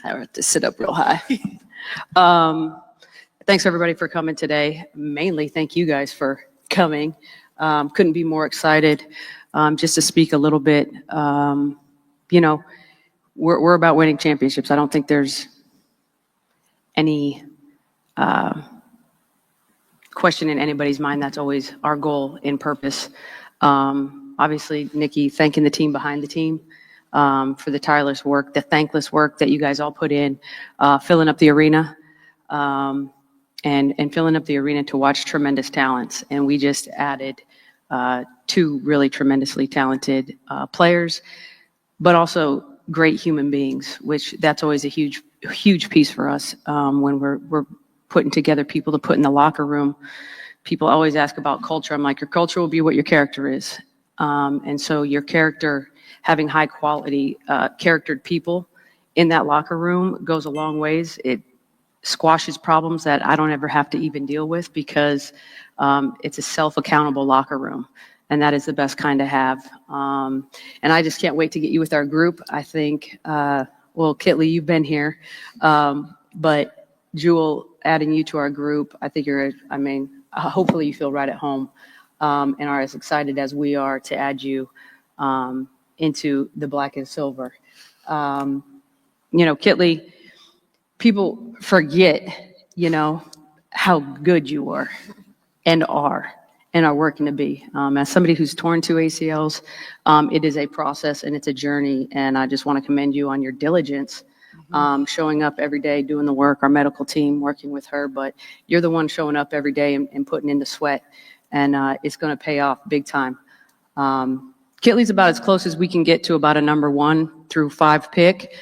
I have to sit up real high. Thanks everybody for coming today. Mainly thank you guys for coming. Couldn't be more excited. Just to speak a little bit, you know, we're about winning championships. I don't think there's any question in anybody's mind. That's always our goal and purpose. Obviously, Nikki, thanking the team behind the team for the tireless work, the thankless work that you guys all put in, filling up the arena, and filling up the arena to watch tremendous talents. And we just added 2 really tremendously talented players, but also great human beings, which that's always a huge piece for us when we're putting together people to put in the locker room. People always ask about culture. I'm like, your culture will be what your character is. And so your character, having high quality charactered people in that locker room goes a long ways. It squashes problems that I don't ever have to even deal with because it's a self-accountable locker room. And that is the best kind to have. And I just can't wait to get you with our group. I think, well, Kitley, you've been here, but Jewell, adding you to our group, I think hopefully you feel right at home and are as excited as we are to add you into the black and silver. Kitley, people forget, how good you are and are working to be. As somebody who's torn 2 ACLs, it is a process and it's a journey. And I just want to commend you on your diligence, showing up every day, doing the work, our medical team working with her, but you're the one showing up every day and putting in the sweat, and it's going to pay off big time. Kitley's about as close as we can get to about a number 1 through 5 pick.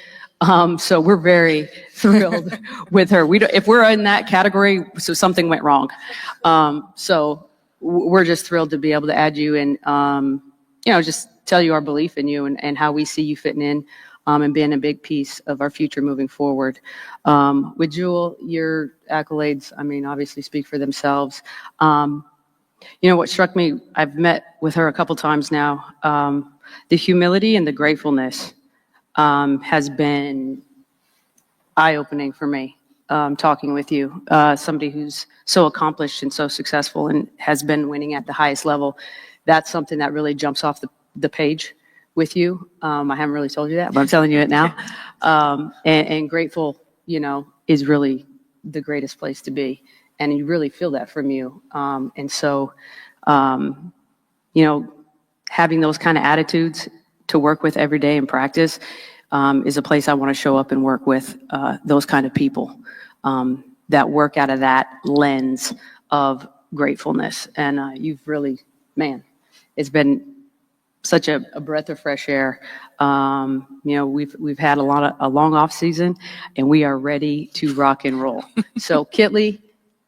So we're very thrilled with her. If we're in that category, so something went wrong. So we're just thrilled to be able to add you and, just tell you our belief in you and how we see you fitting in and being a big piece of our future moving forward. With Jewell, your accolades, obviously speak for themselves. What struck me, I've met with her a couple times now, the humility and the gratefulness has been eye-opening for me, talking with you. Somebody who's so accomplished and so successful and has been winning at the highest level. That's something that really jumps off the page with you. I haven't really told you that, but I'm telling you it now. And grateful, is really the greatest place to be. And you really feel that from you. And so, having those kind of attitudes to work with every day in practice is a place I want to show up and work with those kind of people that work out of that lens of gratefulness. And you've really, it's been such a breath of fresh air. We've had a long off season, and we are ready to rock and roll. So Kitley,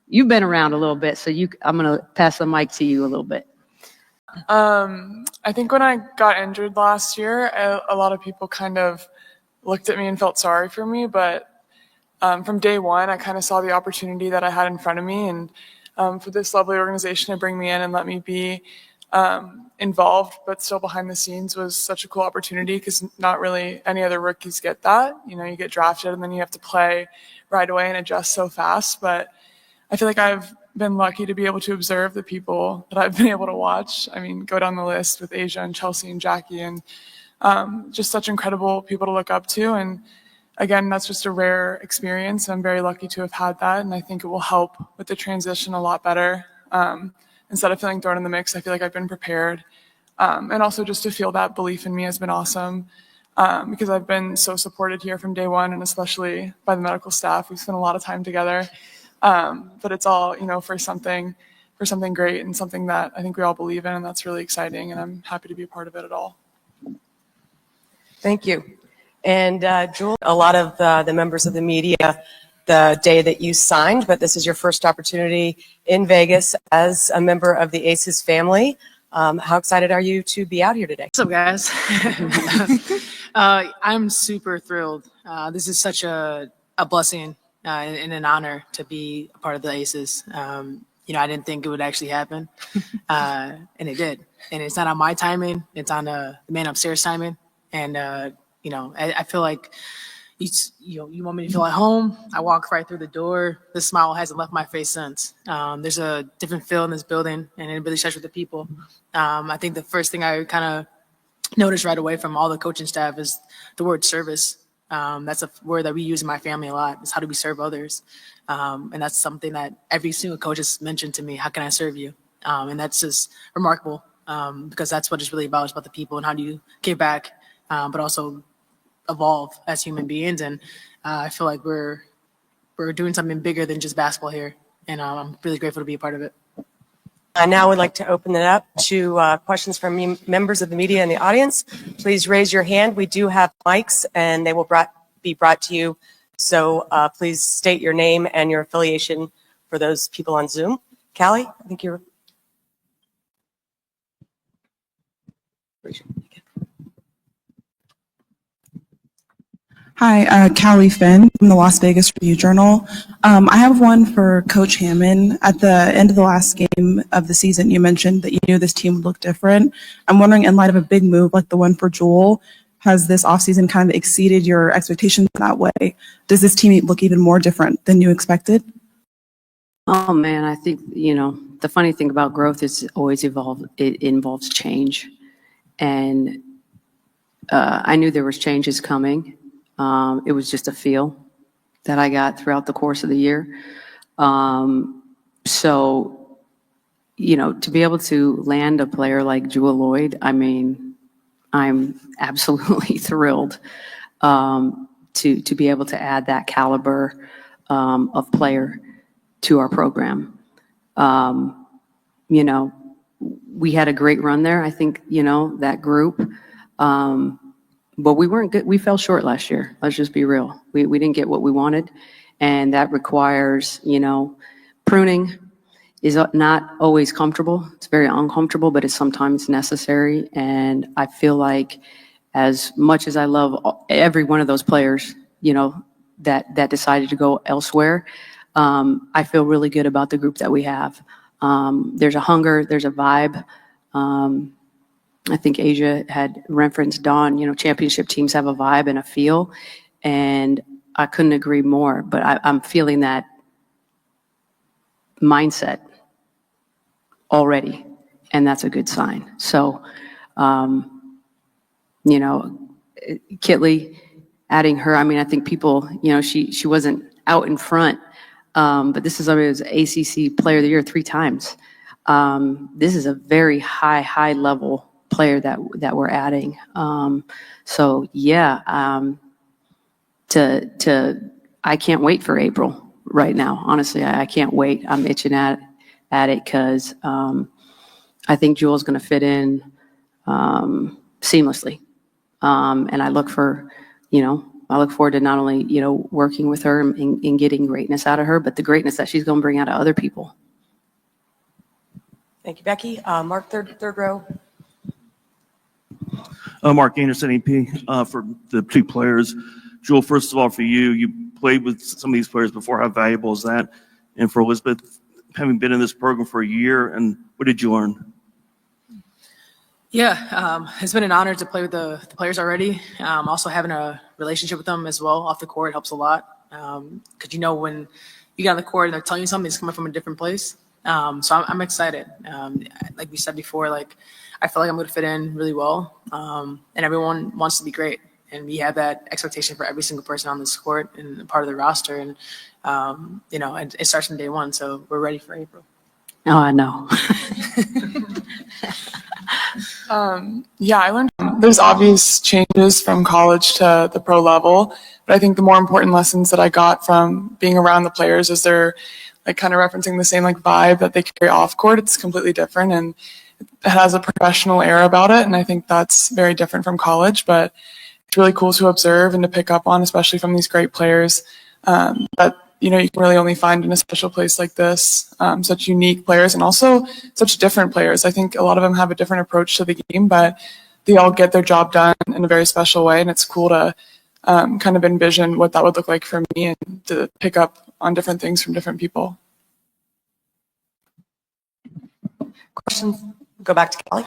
you've been around a little bit, so I'm going to pass the mic to you a little bit. I think when I got injured last year, a lot of people kind of looked at me and felt sorry for me, but from day one, I kind of saw the opportunity that I had in front of me, and for this lovely organization to bring me in and let me be involved, but still behind the scenes was such a cool opportunity because not really any other rookies get that. You get drafted and then you have to play right away and adjust so fast, but I feel like I've been lucky to be able to observe the people that I've been able to watch. Go down the list with Asia and Chelsea and Jackie, and just such incredible people to look up to. And again, that's just a rare experience. I'm very lucky to have had that, and I think it will help with the transition a lot better. Instead of feeling thrown in the mix, I feel like I've been prepared. And also just to feel that belief in me has been awesome because I've been so supported here from day one, and especially by the medical staff. We've spent a lot of time together. But it's all, for something great and something that I think we all believe in, and that's really exciting, and I'm happy to be a part of it at all. Thank you. And Jewell, a lot of the members of the media, the day that you signed, but this is your first opportunity in Vegas as a member of the Aces family. How excited are you to be out here today? What's up, guys? I'm super thrilled. This is such a blessing and an honor to be a part of the Aces. I didn't think it would actually happen, and it did. And it's not on my timing; it's on the man upstairs timing. And I feel like, you want me to feel at home? I walk right through the door. The smile hasn't left my face since. There's a different feel in this building, and it really starts with the people. I think the first thing I kind of noticed right away from all the coaching staff is the word service. That's a word that we use in my family a lot. Is how do we serve others? And that's something that every single coach has mentioned to me. How can I serve you? And that's just remarkable because that's what it's really about. It's about the people and how do you give back, but also evolve as human beings. And I feel like we're doing something bigger than just basketball here. And I'm really grateful to be a part of it. I now would like to open it up to questions from members of the media in the audience. Please raise your hand. We do have mics, and they will be brought to you. So please state your name and your affiliation for those people on Zoom. Callie, I think you're. Hi, Callie Finn from the Las Vegas Review-Journal. I have one for Coach Hammon. At the end of the last game of the season, you mentioned that you knew this team would look different. I'm wondering, in light of a big move like the one for Jewell, has this offseason kind of exceeded your expectations in that way? Does this team look even more different than you expected? Oh man, I think, the funny thing about growth is always evolve. It involves change. And I knew there was changes coming. It was just a feel that I got throughout the course of the year. So, to be able to land a player like Jewell Loyd, I mean, I'm absolutely thrilled to be able to add that caliber of player to our program. We had a great run there. I think, that group. But we weren't good. We fell short last year. Let's just be real. We didn't get what we wanted. And that requires, pruning is not always comfortable. It's very uncomfortable, but it's sometimes necessary. And I feel like as much as I love every one of those players, that decided to go elsewhere, I feel really good about the group that we have. There's a hunger, there's a vibe. I think Asia had referenced Dawn, championship teams have a vibe and a feel, and I couldn't agree more, but I'm feeling that mindset already, and that's a good sign. So, Kitley, adding her, I think people, she wasn't out in front, but this is somebody who's ACC Player of the Year 3 times. This is a very high level player that we're adding. So yeah, I can't wait for April right now. Honestly, I can't wait. I'm itching at it because I think Jewell's going to fit in seamlessly. And I look forward to not only, working with her and getting greatness out of her, but the greatness that she's going to bring out of other people. Thank you, Becky. Mark, third row. Mark Anderson, AP, for the 2 players. Jewell, first of all, for you played with some of these players before. How valuable is that? And for Elizabeth, having been in this program for a year, and what did you learn? Yeah, it's been an honor to play with the players already. Also having a relationship with them as well off the court helps a lot. Because when you get on the court and they're telling you something, it's coming from a different place. So I'm excited. Like we said before, I feel like I'm going to fit in really well. And everyone wants to be great. And we have that expectation for every single person on this court and part of the roster. And, it starts from day one. So we're ready for April. Oh, I know. Yeah, I learned there's obvious changes from college to the pro level, but I think the more important lessons that I got from being around the players is they're kind of referencing the same vibe that they carry off court. It's completely different and it has a professional air about it, and I think that's very different from college, but it's really cool to observe and to pick up on, especially from these great players that you can really only find in a special place like this. Such unique players and also such different players. I think a lot of them have a different approach to the game, but they all get their job done in a very special way, and it's cool to kind of envision what that would look like for me and to pick up on different things from different people. Questions? Go back to Kelly.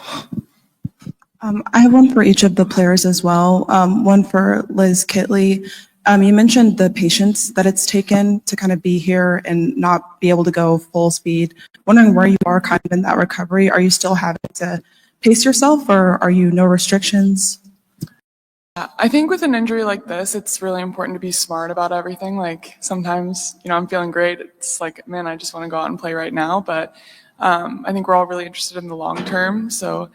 I have one for each of the players as well. One for Liz Kitley. You mentioned the patience that it's taken to kind of be here and not be able to go full speed. Wondering where you are kind of in that recovery. Are you still having to pace yourself, or are you no restrictions? I think with an injury like this, it's really important to be smart about everything. Like sometimes, I'm feeling great. It's like, man, I just want to go out and play right now. But I think we're all really interested in the long term. So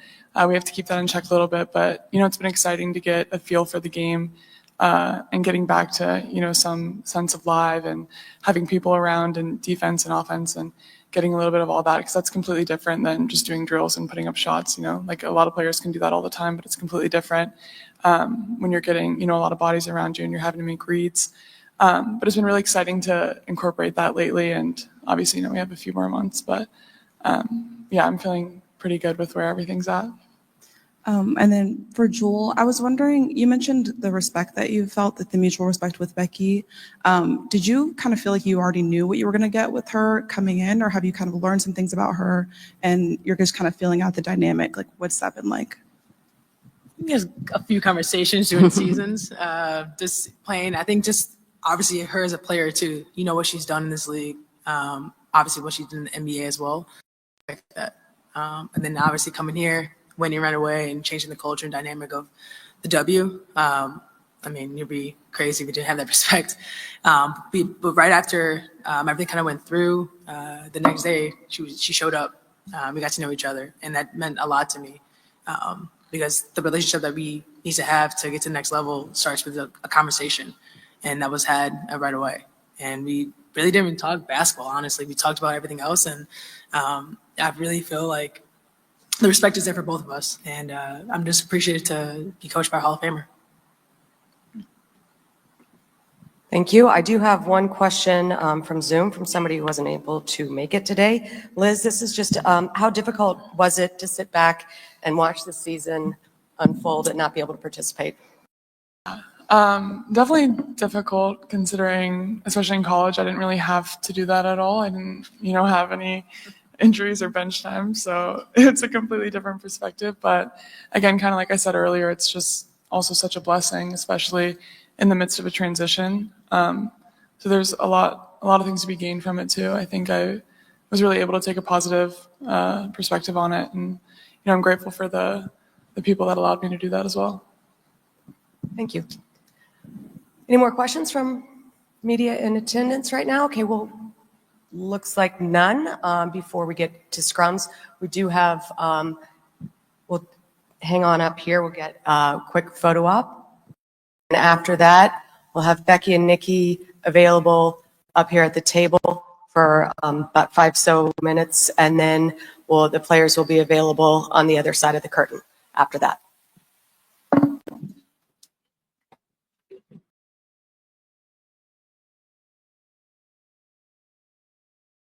we have to keep that in check a little bit. But, it's been exciting to get a feel for the game and getting back to, some sense of live and having people around and defense and offense and getting a little bit of all that, because that's completely different than just doing drills and putting up shots. Like a lot of players can do that all the time, but it's completely different when you're getting, a lot of bodies around you and you're having to make reads. But it's been really exciting to incorporate that lately. And obviously, we have a few more months, but yeah, I'm feeling pretty good with where everything's at. And then for Jewell, I was wondering, you mentioned the respect that you felt, that the mutual respect with Becky. Did you kind of feel like you already knew what you were going to get with her coming in, or have you kind of learned some things about her and you're just kind of feeling out the dynamic? Like, what's that been like? There's a few conversations during seasons, just playing. I think just obviously her as a player too, what she's done in this league, obviously what she's done in the NBA as well. Like that. And then obviously coming here, winning right away and changing the culture and dynamic of the W. You'd be crazy if you didn't have that respect. But right after everything kind of went through, the next day she showed up. We got to know each other, and that meant a lot to me because the relationship that we need to have to get to the next level starts with a conversation, and that was had right away. And we really didn't even talk basketball, honestly. We talked about everything else, and I really feel like the respect is there for both of us, and I'm just appreciated to be coached by a Hall of Famer. Thank you. I do have one question from Zoom from somebody who wasn't able to make it today. Liz, this is just how difficult was it to sit back and watch the season unfold and not be able to participate? Definitely difficult considering, especially in college, I didn't really have to do that at all. I didn't, have any injuries or bench time. So it's a completely different perspective. But again, kind of like I said earlier, it's just also such a blessing, especially in the midst of a transition. So there's a lot of things to be gained from it too. I think I was really able to take a positive perspective on it. And, I'm grateful for the people that allowed me to do that as well. Thank you. Any more questions from media in attendance right now? Okay, well, looks like none. Before we get to scrums, we do have, we'll hang on up here. We'll get a quick photo op. And after that, we'll have Becky and Nikki available up here at the table for about 5 minutes. And then the players will be available on the other side of the curtain after that.